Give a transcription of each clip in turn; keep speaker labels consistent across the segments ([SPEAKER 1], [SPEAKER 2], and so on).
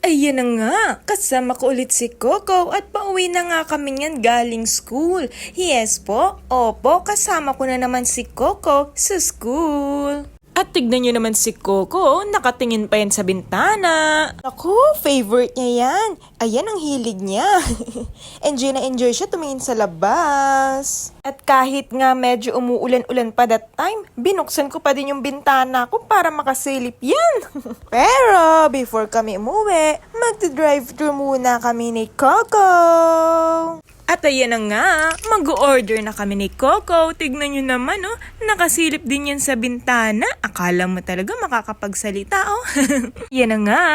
[SPEAKER 1] Ayan na nga, kasama ko ulit si Coco at pauwi na nga kami niyan galing school. Yes po, opo, kasama ko na naman si Coco sa school. At tignan nyo naman si Coco, nakatingin pa yan sa bintana. Ako, favorite niya yan. Ayan ang hilig niya. Enjoy na enjoy siya tumingin sa labas. At kahit nga medyo umuulan-ulan pa that time, binuksan ko pa din yung bintana ko para makasilip yan. Pero before kami umuwi, magti-drive-thru muna kami ni Coco. At ayan na nga, mag-order na kami ni Coco. Tignan nyo naman, oh, nakasilip din yan sa bintana. Akala mo talaga makakapagsalita, oh. Yan na nga,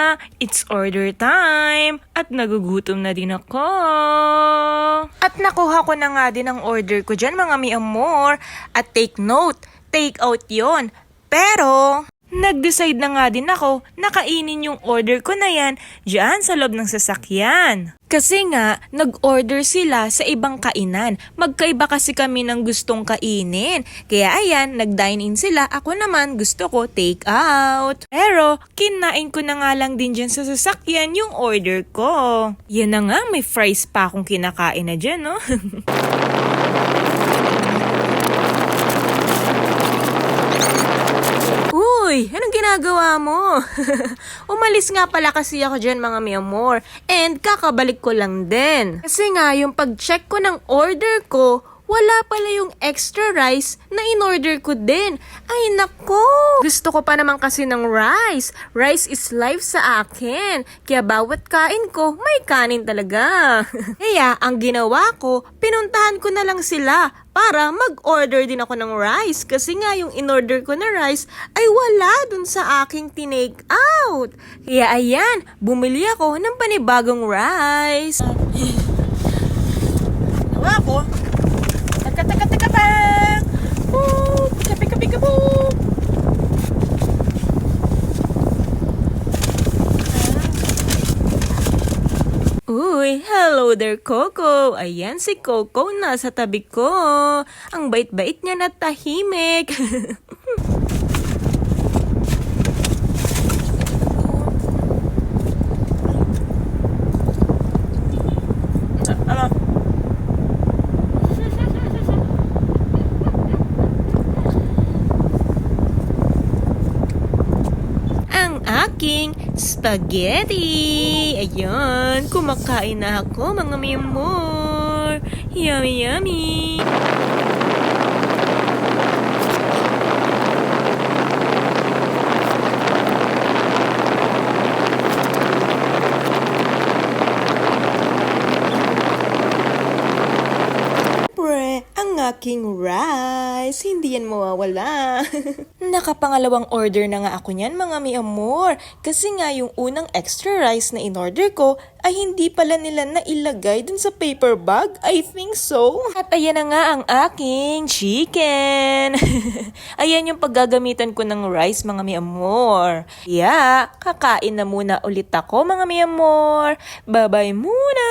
[SPEAKER 1] it's order time. At nagugutom na din ako. At nakuha ko na nga din ang order ko dyan, mga mi amor. At take note, take out yon. Pero nag-decide na nga din ako na kainin yung order ko na yan dyan sa loob ng sasakyan. Kasi nga, nag-order sila sa ibang kainan. Magkaiba kasi kami ng gustong kainin. Kaya ayan, nag-dine-in sila. Ako naman gusto ko take out. Pero, kinain ko na nga lang din dyan sa sasakyan yung order ko. Yan na nga, may fries pa akong kinakain na dyan, no? Uy, anong ginagawa mo? Umalis nga pala kasi ako dyan, mga mi amor. And kakabalik ko lang din. Kasi nga, yung pag-check ko ng order ko, wala pala yung extra rice na in-order ko din. Ay nako! Gusto ko pa naman kasi ng rice. Rice is life sa akin. Kaya bawat kain ko, may kanin talaga. Kaya ang ginawa ko, pinuntahan ko na lang sila para mag-order din ako ng rice. Kasi nga yung in-order ko na rice ay wala dun sa aking tinake out. Kaya ayan, bumili ako ng panibagong rice. Nawa ko. Taka pa! Kapi po! Uy, hello there, Coco. Ayan si Coco, nasa tabi ko. Ang bait-bait niya na tahimik. Aking spaghetti. Ayan, kumakain na ako, mga mi amor. Yummy, yummy. Ang aking rice, hindi yan mawawala. Nakapangalawang order na nga ako niyan, mga mi amor. Kasi nga yung unang extra rice na in-order ko ay hindi pala nila nailagay dun sa paper bag. I think so. At ayan na nga ang aking chicken. Ayan yung paggagamitan ko ng rice, mga mi amor. Yeah, kakain na muna ulit ako, mga mi amor. Bye-bye muna.